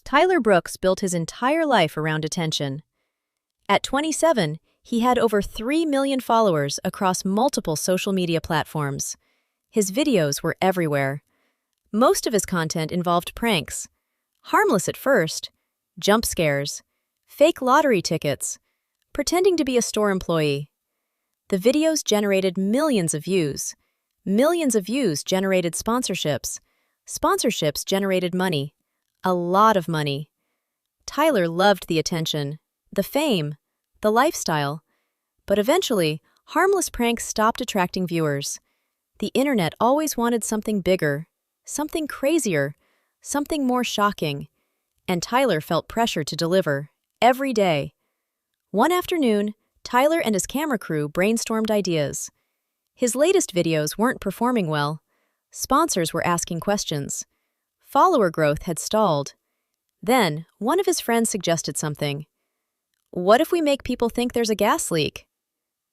Tyler Brooks built his entire life around attention. At 27, he had over 3 million followers across multiple social media platforms. His videos were everywhere. Most of his content involved pranks. Harmless at first, jump scares, fake lottery tickets, pretending to be a store employee. The videos generated millions of views. Millions of views generated sponsorships. Sponsorships generated money. A lot of money. Tyler loved the attention, the fame, the lifestyle. But eventually, harmless pranks stopped attracting viewers. The internet always wanted something bigger, something crazier, something more shocking. And Tyler felt pressure to deliver, every day. One afternoon, Tyler and his camera crew brainstormed ideas. His latest videos weren't performing well. Sponsors were asking questions. Follower growth had stalled. Then, one of his friends suggested something. "What if we make people think there's a gas leak?"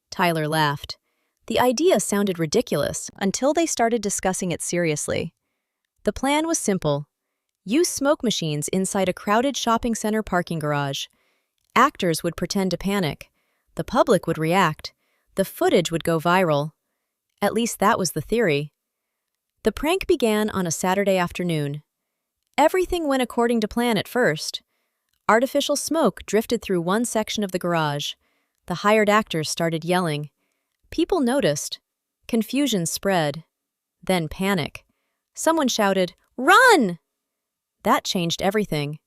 Tyler laughed. The idea sounded ridiculous until they started discussing it seriously. The plan was simple. Use smoke machines inside a crowded shopping center parking garage. Actors would pretend to panic. The public would react. The footage would go viral. At least that was the theory. The prank began on a Saturday afternoon. Everything went according to plan at first. Artificial smoke drifted through one section of the garage. The hired actors started yelling. People noticed. Confusion spread. Then panic. Someone shouted, "Run!" That changed everything.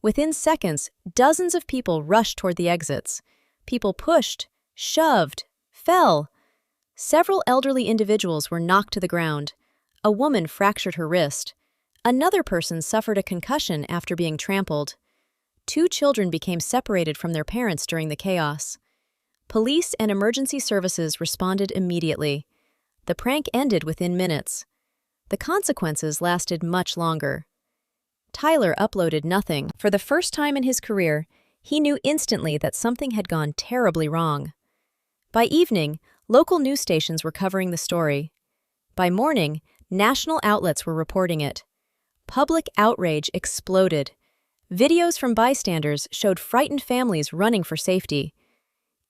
Within seconds, dozens of people rushed toward the exits. People pushed, shoved, fell. Several elderly individuals were knocked to the ground. A woman fractured her wrist. Another person suffered a concussion after being trampled. 2 children became separated from their parents during the chaos. Police and emergency services responded immediately. The prank ended within minutes. The consequences lasted much longer. Tyler uploaded nothing. For the first time in his career, he knew instantly that something had gone terribly wrong. By evening, local news stations were covering the story. By morning, national outlets were reporting it. Public outrage exploded. Videos from bystanders showed frightened families running for safety.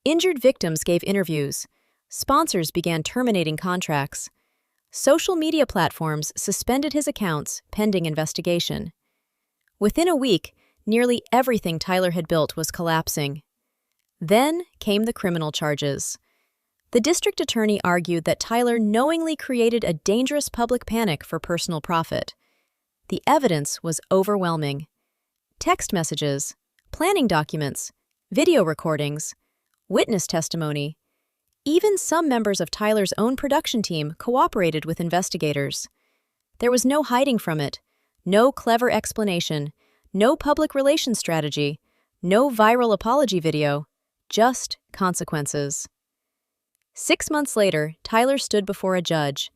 Injured victims gave interviews. Sponsors began terminating contracts. Social media platforms suspended his accounts pending investigation. Within a week, nearly everything Tyler had built was collapsing. Then came the criminal charges. The district attorney argued that Tyler knowingly created a dangerous public panic for personal profit. The evidence was overwhelming. Text messages, planning documents, video recordings, witness testimony. Even some members of Tyler's own production team cooperated with investigators. There was no hiding from it, no clever explanation, no public relations strategy, no viral apology video, just consequences. 6 months later, Tyler stood before a judge.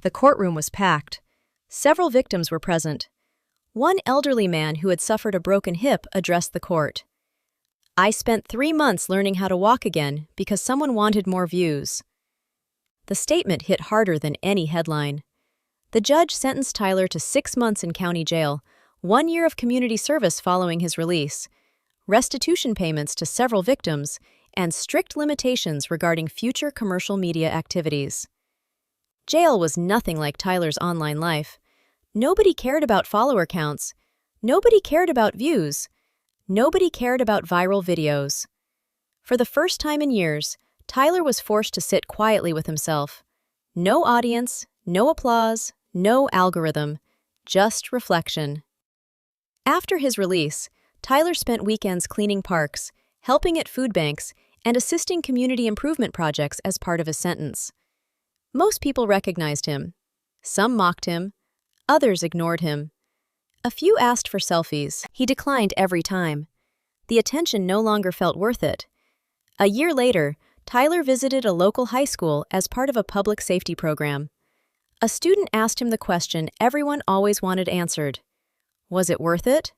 The courtroom was packed. Several victims were present. One elderly man who had suffered a broken hip addressed the court. "I spent 3 months learning how to walk again because someone wanted more views." The statement hit harder than any headline. The judge sentenced Tyler to 6 months in county jail, 1 year of community service following his release, restitution payments to several victims, and strict limitations regarding future commercial media activities. Jail was nothing like Tyler's online life. Nobody cared about follower counts. Nobody cared about views. Nobody cared about viral videos. For the first time in years, Tyler was forced to sit quietly with himself. No audience, no applause, no algorithm, just reflection. After his release, Tyler spent weekends cleaning parks, helping at food banks, and assisting community improvement projects as part of his sentence. Most people recognized him. Some mocked him. Others ignored him. A few asked for selfies. He declined every time. The attention no longer felt worth it. A year later, Tyler visited a local high school as part of a public safety program. A student asked him the question everyone always wanted answered. Was it worth it?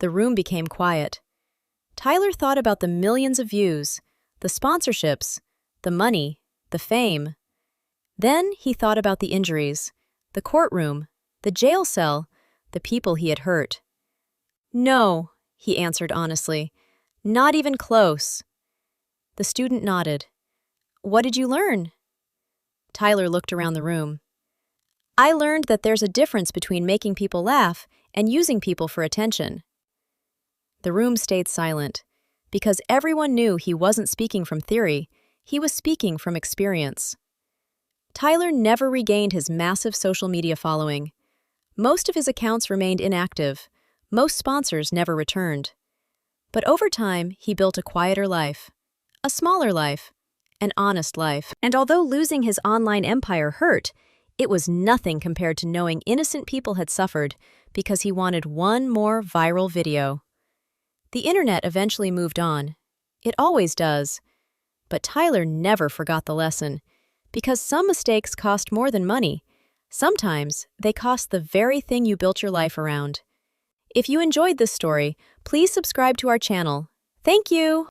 The room became quiet. Tyler thought about the millions of views, the sponsorships, the money, the fame. Then he thought about the injuries, the courtroom, the jail cell, the people he had hurt. "No," he answered honestly. "Not even close." The student nodded. "What did you learn?" Tyler looked around the room. "I learned that there's a difference between making people laugh and using people for attention." The room stayed silent, because everyone knew he wasn't speaking from theory, he was speaking from experience. Tyler never regained his massive social media following. Most of his accounts remained inactive. Most sponsors never returned. But over time, he built a quieter life, a smaller life, an honest life. And although losing his online empire hurt, it was nothing compared to knowing innocent people had suffered because he wanted one more viral video. The internet eventually moved on. It always does. But Tyler never forgot the lesson, because some mistakes cost more than money. Sometimes they cost the very thing you built your life around. If you enjoyed this story, please subscribe to our channel. Thank you!